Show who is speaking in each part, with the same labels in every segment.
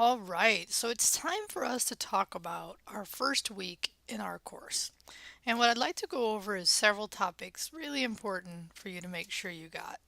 Speaker 1: All right, so it's time for us to talk about our first week in our course. And what I'd like to go over is several topics really important for you to make sure you got.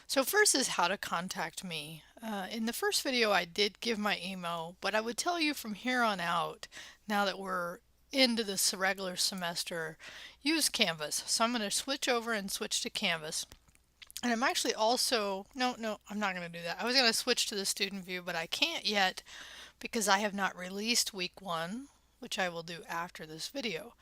Speaker 1: So first is how to contact me. In the first video I did give my email, but I would tell you from here on out, now that we're into this regular semester, use Canvas. So I'm going to switch over and switch to Canvas. And I'm actually also, no, I'm not going to do that. I was going to switch to the student view, but I can't yet because I have not released week one, which I will do after this video.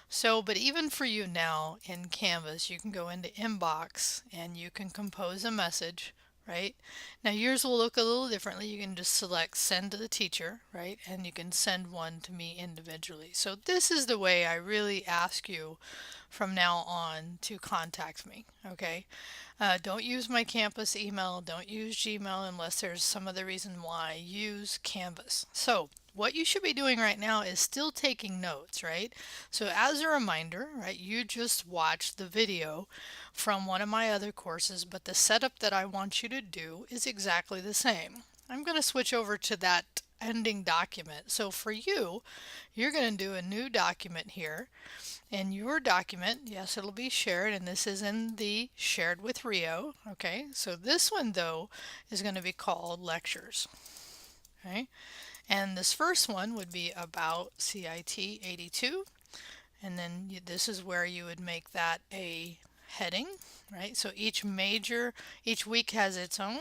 Speaker 1: So, but even for you now in Canvas, you can go into inbox and you can compose a message, right? Now yours will look a little differently. You can just select send to the teacher, right? And you can send one to me individually. So this is the way I really ask you from now on to contact me, okay? Don't use my campus email, don't use Gmail unless there's some other reason why. Use Canvas. So what you should be doing right now is still taking notes, right? So as a reminder, right, you just watched the video from one of my other courses, but the setup that I want you to do is exactly the same. I'm going to switch over to that ending document. So for you, you're going to do a new document here. In your document, yes, it'll be shared, and this is in the shared with Rio. Okay, so this one though is going to be called lectures. Okay, and this first one would be about CIT82, and then this is where you would make that a heading, right? So each week has its own,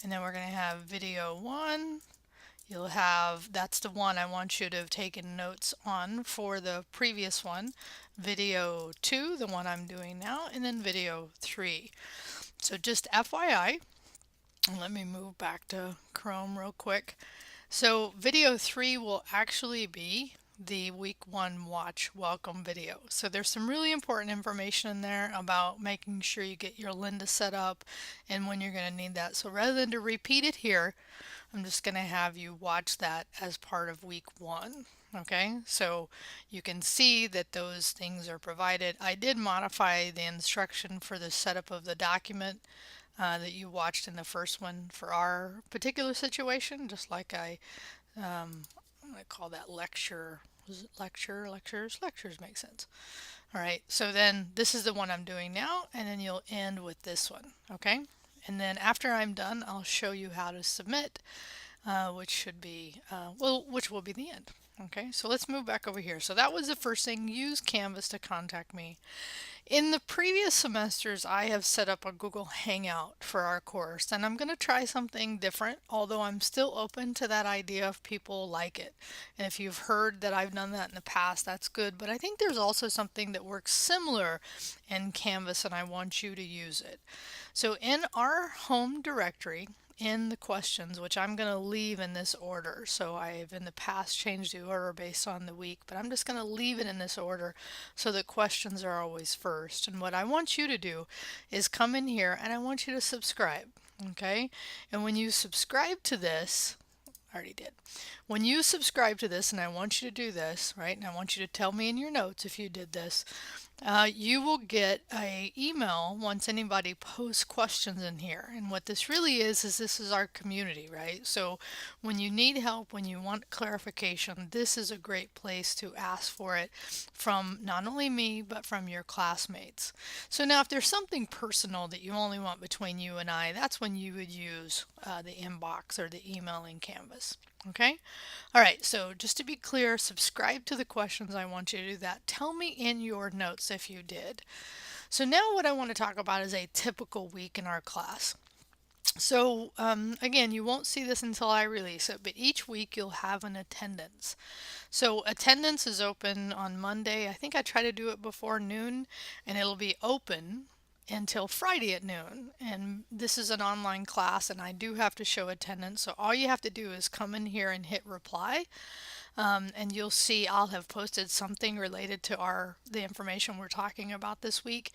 Speaker 1: and then we're going to have video 1. You'll have, that's the one I want you to have taken notes on for the previous one. Video 2, the one I'm doing now, and then video 3. So just FYI, and let me move back to Chrome real quick. So video 3 will actually be the week 1 watch welcome video. So there's some really important information in there about making sure you get your Linda set up and when you're going to need that. So rather than to repeat it here, I'm just going to have you watch that as part of week 1. Okay, so you can see that those things are provided. I did modify the instruction for the setup of the document that you watched in the first one for our particular situation, just like I call that lecture. Was it lecture, lectures? Lectures make sense. All right, so then this is the one I'm doing now, and then you'll end with this one, okay? And then after I'm done, I'll show you how to submit, which should be, which will be the end. Okay, so let's move back over here. So that was the first thing. Use Canvas to contact me. In the previous semesters, I have set up a Google Hangout for our course, and I'm going to try something different, although I'm still open to that idea if people like it. And if you've heard that I've done that in the past, that's good. But I think there's also something that works similar in Canvas, and I want you to use it. So in our home directory, in the questions, which I'm going to leave in this order. So I've in the past changed the order based on the week, but I'm just going to leave it in this order so that questions are always first. And what I want you to do is come in here and I want you to subscribe. Okay? And when you subscribe to this, I already did. When you subscribe to this, and I want you to do this, right? And I want you to tell me in your notes if you did this. You will get a email once anybody posts questions in here. And what this really is this is our community, right? So when you need help, when you want clarification, this is a great place to ask for it from not only me, but from your classmates. So now if there's something personal that you only want between you and I, that's when you would use the inbox or the email in Canvas. Okay? All right, so just to be clear, subscribe to the questions. I want you to do that. Tell me in your notes if you did. So now what I want to talk about is a typical week in our class. So again, you won't see this until I release it, but each week you'll have an attendance. So attendance is open on Monday. I think I try to do it before noon, and it'll be open until Friday at noon. And this is an online class, and I do have to show attendance. So all you have to do is come in here and hit reply. And you'll see I'll have posted something related to the information we're talking about this week.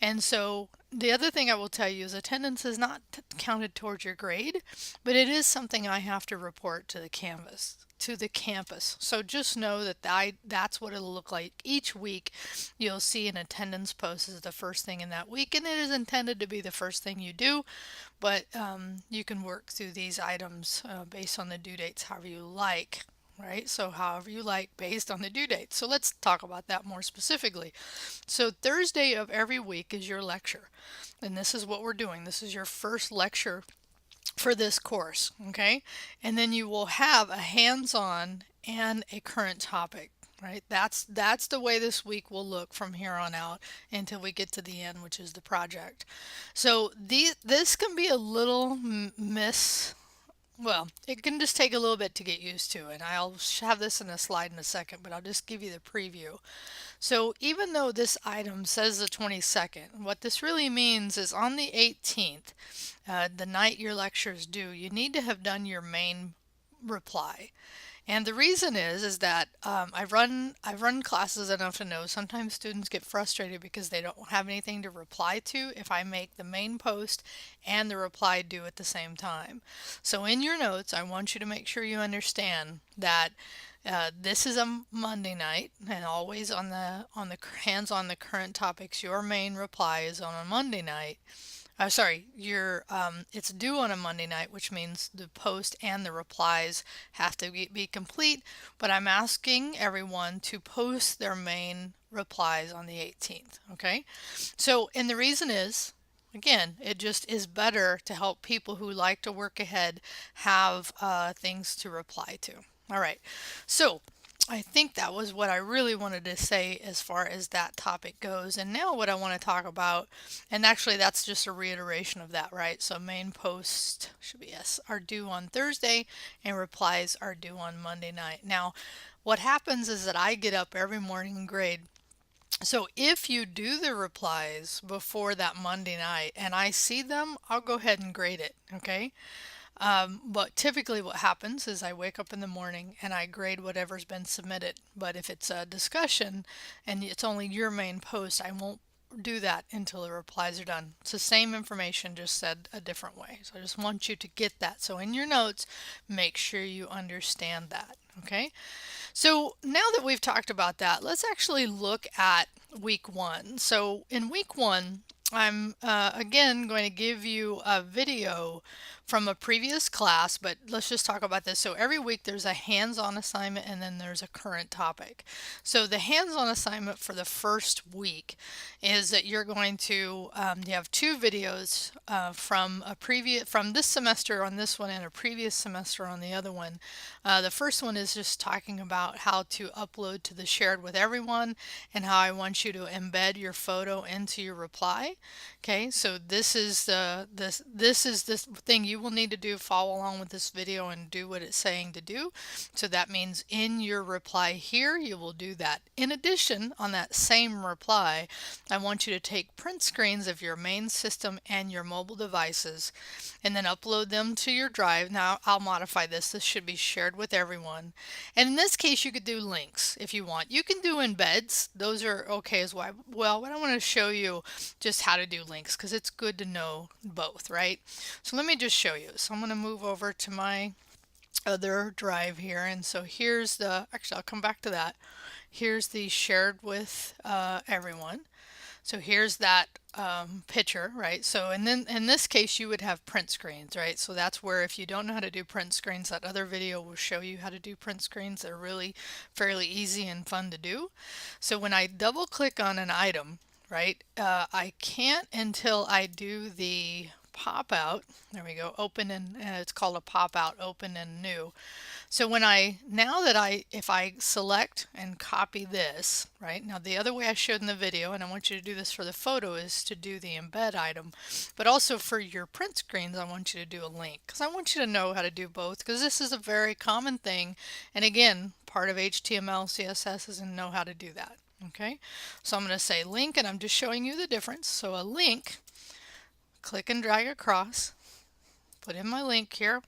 Speaker 1: And so the other thing I will tell you is attendance is not counted towards your grade, but it is something I have to report to the Canvas to the campus. So just know that that's what it'll look like each week. You'll see an attendance post as the first thing in that week, and it is intended to be the first thing you do, but you can work through these items based on the due dates however you like. Right? So, however you like based on the due date. So, let's talk about that more specifically. So, Thursday of every week is your lecture. And this is what we're doing. This is your first lecture for this course, okay? And then you will have a hands-on and a current topic, right? That's the way this week will look from here on out until we get to the end, which is the project. So this can be a little well, it can just take a little bit to get used to, and I'll have this in a slide in a second, but I'll just give you the preview. So even though this item says the 22nd, what this really means is on the 18th, the night your lecture is due, you need to have done your main reply. And the reason is that I've run classes enough to know sometimes students get frustrated because they don't have anything to reply to if I make the main post and the reply due at the same time. So in your notes, I want you to make sure you understand that this is a Monday night, and always on the hands on the current topics. Your main reply is on a Monday night. Sorry, it's due on a Monday night, which means the post and the replies have to be complete. But I'm asking everyone to post their main replies on the 18th. Okay, so and the reason is, again, it just is better to help people who like to work ahead have things to reply to. All right, so I think that was what I really wanted to say as far as that topic goes. And now what I want to talk about, and actually that's just a reiteration of that, right? So main posts should be yes, are due on Thursday and replies are due on Monday night. Now, what happens is that I get up every morning and grade. So if you do the replies before that Monday night and I see them, I'll go ahead and grade it, okay? But typically what happens is I wake up in the morning and I grade whatever's been submitted. But if it's a discussion and it's only your main post, I won't do that until the replies are done. It's the same information, just said a different way. So I just want you to get that. So in your notes, make sure you understand that. Okay? So now that we've talked about that, let's actually look at week one. So in week one, I'm again going to give you a video from a previous class, but let's just talk about this. So every week there's a hands-on assignment and then there's a current topic. So the hands-on assignment for the first week is that you're going to you have two videos from this semester on this one and a previous semester on the other one. The first one is just talking about how to upload to the shared with everyone and how I want you to embed your photo into your reply. Okay, so this is the thing you will need to do. Follow along with this video and do what it's saying to do. So that means in your reply here, you will do that. In addition, on that same reply, I want you to take print screens of your main system and your mobile devices and then upload them to your drive. Now I'll modify this. This should be shared with everyone. And in this case, you could do links if you want. You can do embeds. Those are okay as well. But I want to show you just how to do links because it's good to know both, right? So let me just show you. So I'm going to move over to my other drive here, and so here's actually I'll come back to that. Here's the shared with everyone. So here's that picture, right? So and then in this case you would have print screens, right? So that's where if you don't know how to do print screens, that other video will show you how to do print screens. They're really fairly easy and fun to do. So when I double click on an item, right, I can't until I do the pop out. There we go. Open and it's called a pop out, open and new. So when if I select and copy this, right, now the other way I showed in the video, and I want you to do this for the photo, is to do the embed item, but also for your print screens, I want you to do a link because I want you to know how to do both because this is a very common thing. And again, part of HTML, CSS is to know how to do that. Okay, so I'm going to say link, and I'm just showing you the difference. So a link, click and drag across, put in my link here.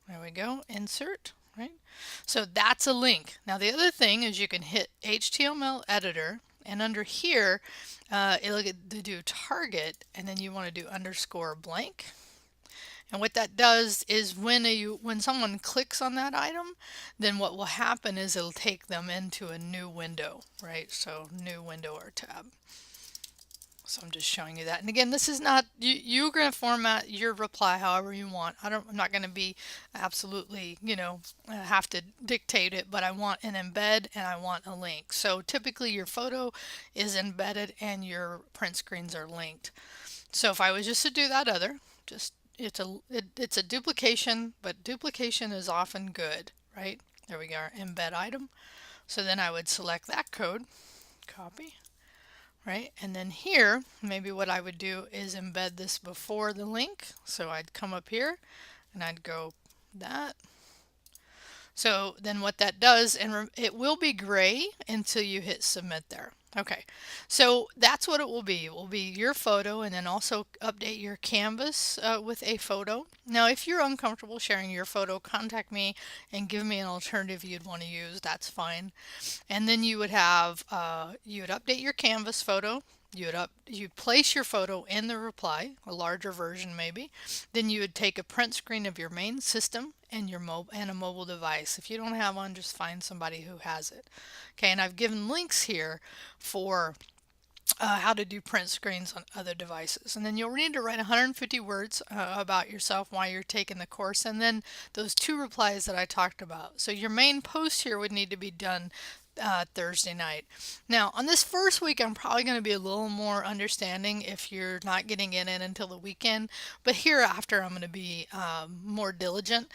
Speaker 1: There we go, insert, right? So that's a link. Now the other thing is you can hit HTML editor, and under here it'll get to do target, and then you want to do underscore blank, And what that does is when someone clicks on that item, then what will happen is it'll take them into a new window, right? So new window or tab. So I'm just showing you that. And again, this is not, you're going to format your reply however you want. I'm not going to be absolutely, have to dictate it, but I want an embed and I want a link. So typically your photo is embedded and your print screens are linked. So if I was just to do that other, just it's a duplication, but duplication is often good, right? There we go, embed item. So then I would select that code, copy, right? And then here, maybe what I would do is embed this before the link. So I'd come up here and I'd go that. So then what that does, and it will be gray until you hit submit there. Okay, so that's what it will be. It will be your photo and then also update your canvas with a photo. Now, if you're uncomfortable sharing your photo, contact me and give me an alternative you'd want to use. That's fine. And then you would have, you would update your canvas photo. You'd place your photo in the reply, a larger version maybe. Then you would take a print screen of your main system and a mobile device. If you don't have one, just find somebody who has it. Okay, and I've given links here for how to do print screens on other devices. And then you'll need to write 150 words about yourself while you're taking the course, and then those 2 replies that I talked about. So your main post here would need to be done Thursday night. Now, on this first week, I'm probably going to be a little more understanding if you're not getting in until the weekend, but hereafter, I'm going to be more diligent,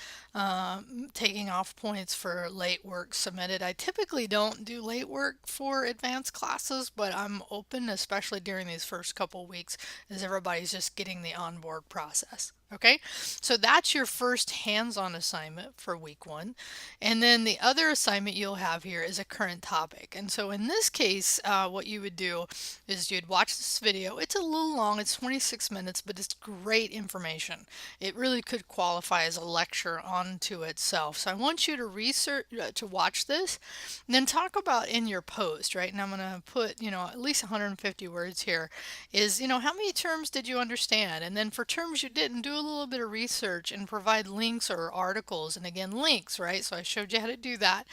Speaker 1: taking off points for late work submitted. I typically don't do late work for advanced classes, but I'm open, especially during these first couple weeks, as everybody's just getting the onboard process. Okay, so that's your first hands-on assignment for week 1. And then the other assignment you'll have here is a current topic. And so in this case, what you would do is you'd watch this video. It's a little long, it's 26 minutes, but it's great information. It really could qualify as a lecture onto itself. So I want you to research, to watch this, and then talk about in your post, right? And I'm going to put, at least 150 words here, is, how many terms did you understand? And then for terms you didn't, do a little bit of research and provide links or articles. And again, links, right? So I showed you how to do that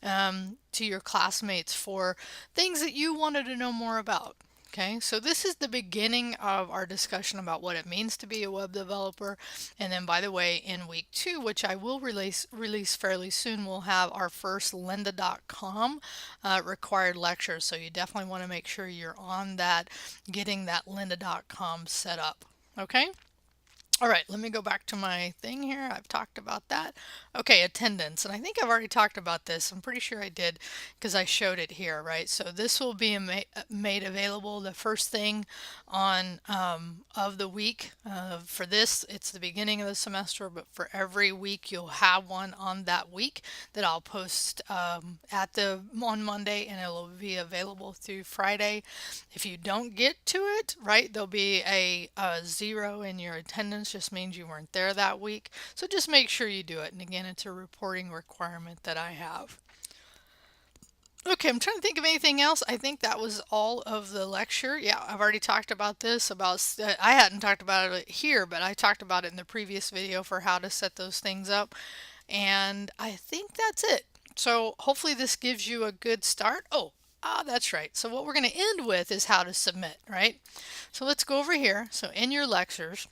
Speaker 1: to your classmates for things that you wanted to know more about. Okay, so this is the beginning of our discussion about what it means to be a web developer. And then, by the way, in week 2, which I will release fairly soon, we'll have our first lynda.com required lecture. So you definitely want to make sure you're on that, getting that lynda.com set up. Okay. All right, let me go back to my thing here. I've talked about that. Okay, attendance. And I think I've already talked about this. I'm pretty sure I did because I showed it here, right? So this will be made available the first thing on of the week. For this, it's the beginning of the semester, but for every week you'll have one on that week that I'll post on Monday, and it will be available through Friday. If you don't get to it, right, there'll be a 0 in your attendance. Just means you weren't there that week. So just make sure you do it. And again, it's a reporting requirement that I have. Okay, I'm trying to think of anything else. I think that was all of the lecture. Yeah, I've already talked about this, I hadn't talked about it here, but I talked about it in the previous video for how to set those things up. And I think that's it. So hopefully this gives you a good start. That's right. So what we're going to end with is how to submit, right? So let's go over here. So in your lectures,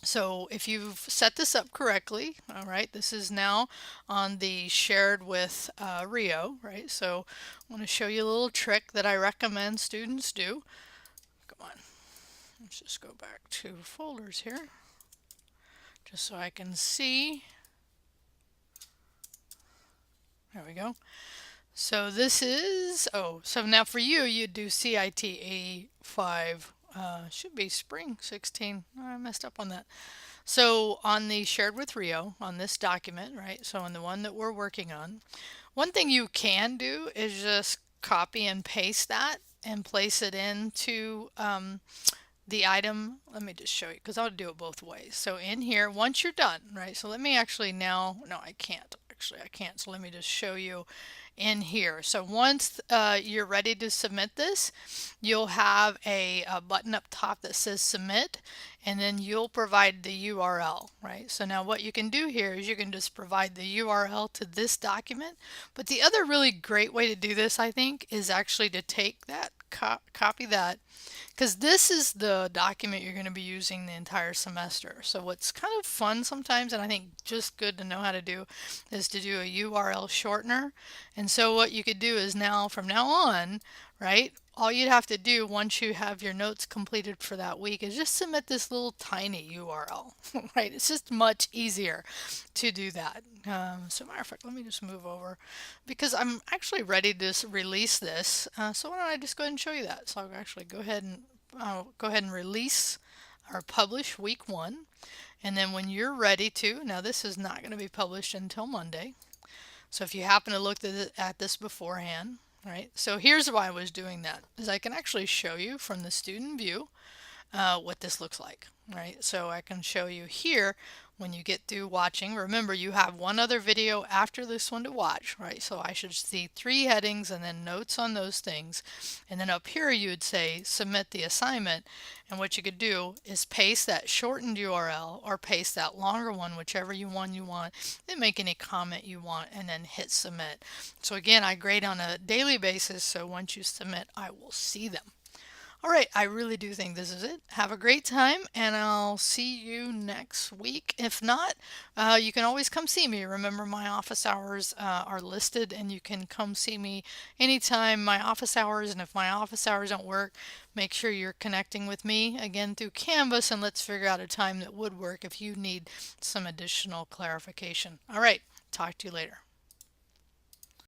Speaker 1: so if you've set this up correctly, all right, this is now on the shared with Rio, right? So I want to show you a little trick that I recommend students do. Come on, let's just go back to folders here, just so I can see. There we go. So this is, so now for you, you'd do CIT85, should be spring 16. I messed up on that. So on the shared with Rio, on this document, right, so on the one that we're working on, one thing you can do is just copy and paste that and place it into the item. Let me just show you, because I'll do it both ways. So in here, once you're done, right, so let me actually no, I can't. Actually, I can't. So let me just show you in here. So once you're ready to submit this, you'll have a button up top that says submit, and then you'll provide the URL, right? So now what you can do here is you can just provide the URL to this document. But the other really great way to do this, I think, is actually to take that, copy that, because this is the document you're going to be using the entire semester. So what's kind of fun sometimes, and I think just good to know how to do, is to do a URL shortener. And so what you could do is now, from now on, right, all you'd have to do once you have your notes completed for that week is just submit this little tiny URL, right? It's just much easier to do that. So matter of fact, let me just move over because I'm actually ready to release this. So why don't I just go ahead and show you that? So I'll actually go ahead and release or publish week 1. And then when you're ready to, now this is not going to be published until Monday. So if you happen to look at this beforehand, right? So here's why I was doing that, is I can actually show you from the student view what this looks like, right? So I can show you here when you get through watching. Remember, you have one other video after this one to watch, right? So I should see 3 headings and then notes on those things. And then up here you would say submit the assignment. And what you could do is paste that shortened URL or paste that longer one, whichever one you want, then make any comment you want and then hit submit. So again, I grade on a daily basis, so once you submit, I will see them. All right, I really do think this is it. Have a great time, and I'll see you next week. If not, you can always come see me. Remember, my office hours are listed, and you can come see me anytime my office hours. And if my office hours don't work, make sure you're connecting with me again through Canvas, and let's figure out a time that would work if you need some additional clarification. All right, talk to you later.